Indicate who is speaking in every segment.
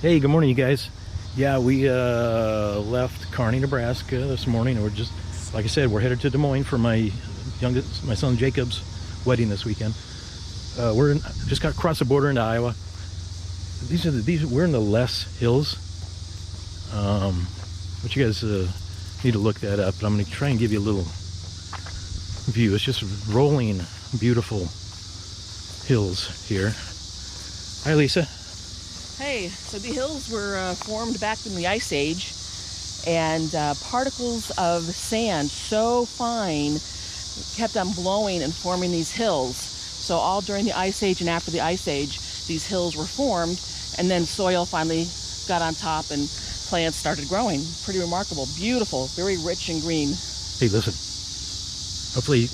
Speaker 1: Hey, good morning, you guys. Yeah, we left Kearney, Nebraska this morning. We're just, like I said, we're headed to Des Moines for my son Jacob's wedding this weekend. Just got across the border into Iowa. We're in the Loess Hills. But you guys need to look that up. But I'm going to try and give you a little view. It's just rolling, beautiful hills here. Hi, Lisa.
Speaker 2: Hey, so the hills were formed back in the Ice Age, and particles of sand so fine kept on blowing and forming these hills. So all during the Ice Age and after the Ice Age, these hills were formed, and then soil finally got on top and plants started growing. Pretty remarkable, beautiful, very rich and green.
Speaker 1: Hey, listen. Hopefully you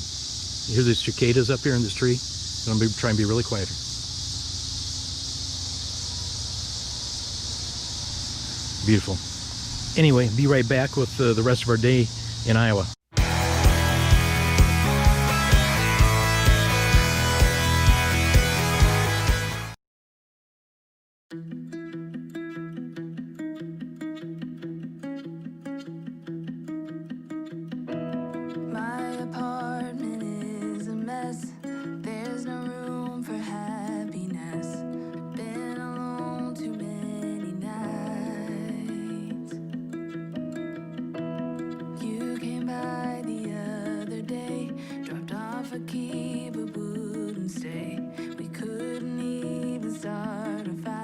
Speaker 1: hear these cicadas up here in this tree. I'm going to try and be really quiet here. Beautiful. Anyway, be right back with the rest of our day in Iowa.
Speaker 3: My apartment is a mess. There's no room for happiness. Been alone too many nights. You came by the other day, dropped off a key but wouldn't stay. We couldn't even start a fight.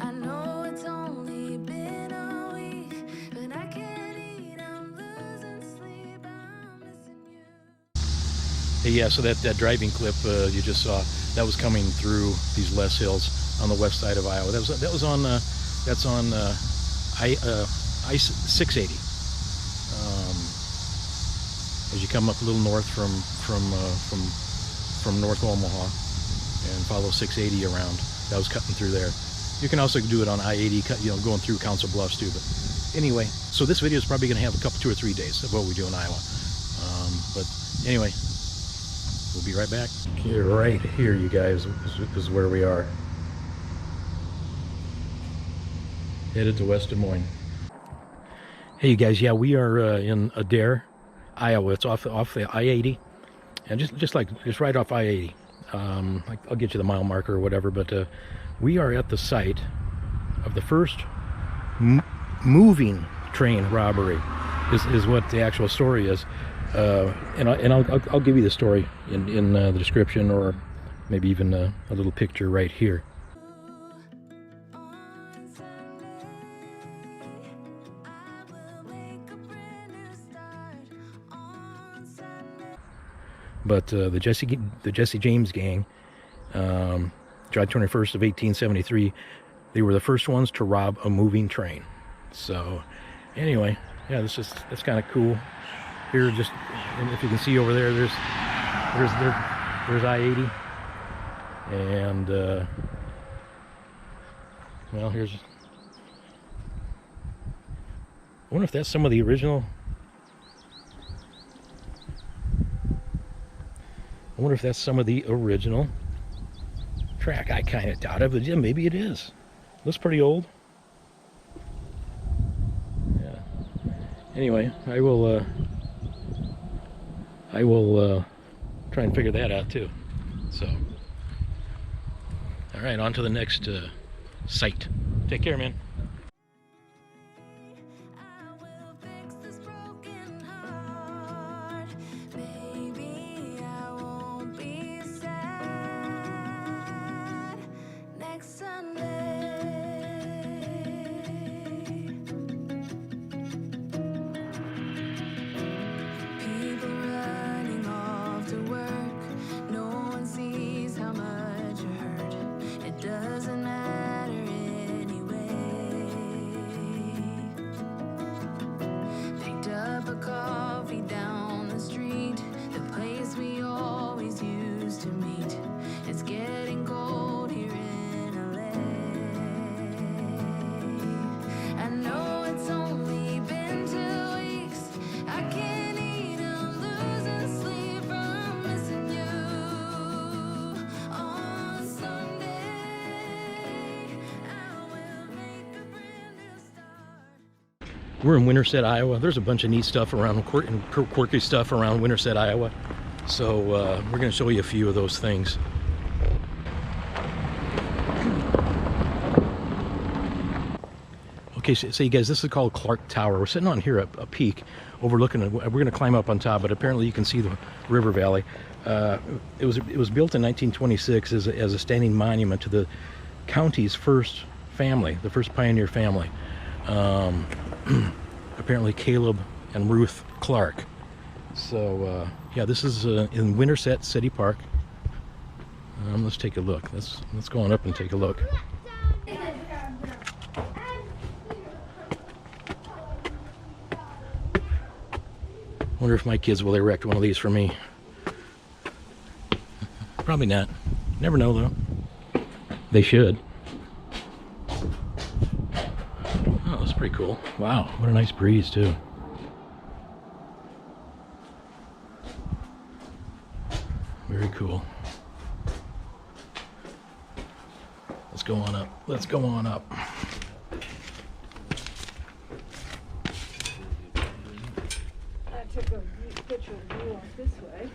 Speaker 3: I know it's only been a week, but I can't eat, I'm losing sleep, I'm missing you.
Speaker 1: Hey, yeah, so that driving clip you just saw, that was coming through these Loess Hills on the west side of Iowa. That's on I-680. As you come up a little north from North Omaha and follow 680 around, that was cutting through there. You can also do it on I-80, going through Council Bluffs too. But anyway, so this video is probably going to have a couple, 2 or 3 days of what we do in Iowa. But anyway, we'll be right back. Okay, right here, you guys, is where we are. Headed to West Des Moines. Hey, you guys, yeah, we are in Adair, Iowa. It's off the I-80, and just right off I-80. I'll get you the mile marker or whatever, but we are at the site of the first moving train robbery. Is what the actual story is, and I'll give you the story in the description, or maybe even a little picture right here. But the Jesse James gang, July 21st of 1873, they were the first ones to rob a moving train. So anyway, yeah, that's kind of cool. Here, just if you can see over there, there's I-80, and well, here's. I wonder if that's some of the original. I wonder if that's some of the original track. I kind of doubt it, but yeah, maybe it is. Looks pretty old. Yeah. Anyway, I will try and figure that out too. So, all right, on to the next site. Take care, man.
Speaker 3: Doesn't matter anyway.
Speaker 1: We're in Winterset, Iowa. There's a bunch of neat stuff around, quirky stuff around Winterset, Iowa. So we're going to show you a few of those things. Okay, so you guys, this is called Clark Tower. We're sitting on here at a peak overlooking. We're going to climb up on top, but apparently you can see the river valley. It was built in 1926 as a standing monument to the county's first family, the first pioneer family. Apparently Caleb and Ruth Clark. So yeah, this is in Winterset City Park. Let's take a look. Let's go on up and take a look. Wonder if my kids will erect one of these for me. Probably not. Never know though. They should. Oh, that's pretty cool. Wow, what a nice breeze too. Very cool. Let's go on up. Let's go on up.
Speaker 2: Took a picture of you on this way.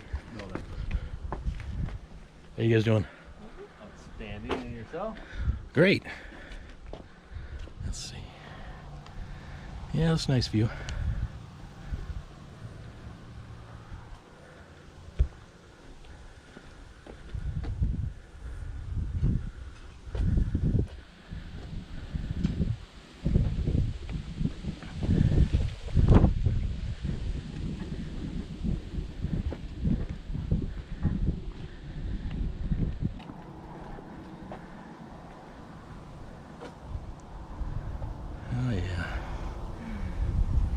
Speaker 1: How you guys doing?
Speaker 4: Outstanding. And yourself?
Speaker 1: Great. Let's see. Yeah, that's a nice view. Oh yeah.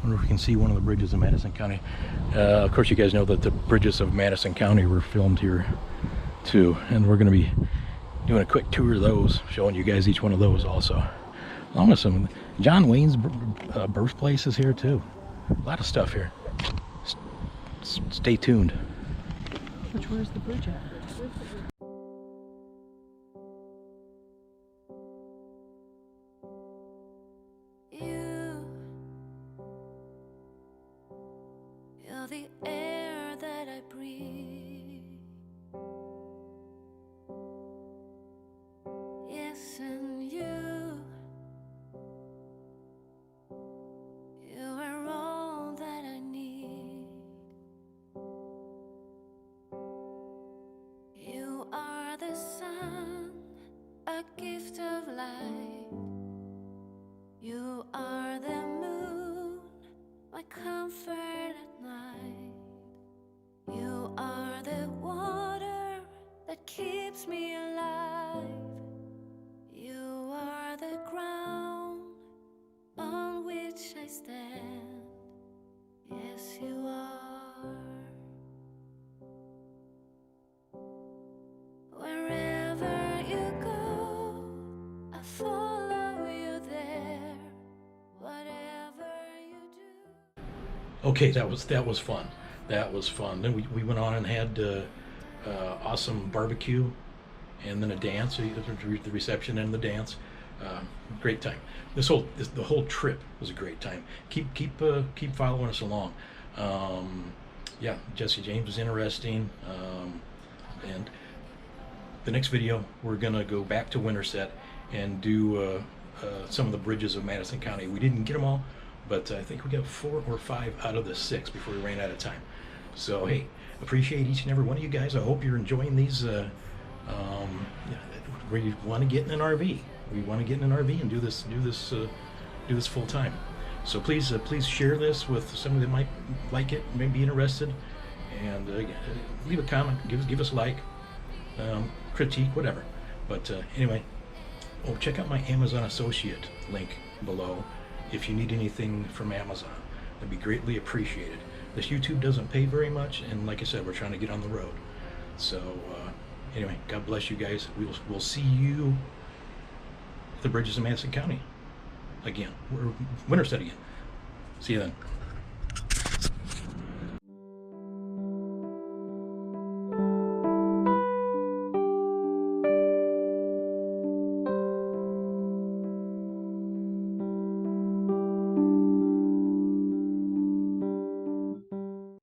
Speaker 1: Wonder if we can see one of the bridges in Madison County. Of course, you guys know that the bridges of Madison County were filmed here too, and we're going to be doing a quick tour of those, showing you guys each one of those also. Along with some John Wayne's birthplace is here too. A lot of stuff here. Stay tuned.
Speaker 2: Where's the bridge at?
Speaker 3: You're the air that I breathe. Yes, and you are all that I need. You are the sun, a gift of light. You are the moon, my comfort at night. You are the water that keeps me alive. You are the ground on which I stand. Yes, you are. Wherever you go, I follow you there. Whatever you do.
Speaker 1: Okay, that was fun. That was fun. Then we went on and had awesome barbecue, and then a dance. The reception and the dance. Great time. The whole trip was a great time. Keep following us along. Yeah, Jessie James was interesting. And the next video, we're gonna go back to Winterset and do some of the bridges of Madison County. We didn't get them all, but I think we got 4 or 5 out of the 6 before we ran out of time. So hey, appreciate each and every one of you guys. I hope you're enjoying these. We want to get in an RV. We want to get in an RV and do this full time. So please share this with somebody that might like it, may be interested, and leave a comment, give us a like, critique, whatever. But anyway, check out my Amazon associate link below if you need anything from Amazon. That'd be greatly appreciated. This YouTube doesn't pay very much, and like I said, we're trying to get on the road. So anyway, God bless you guys. We'll see you at the bridges of Madison County again. We're Winterset again. See you then.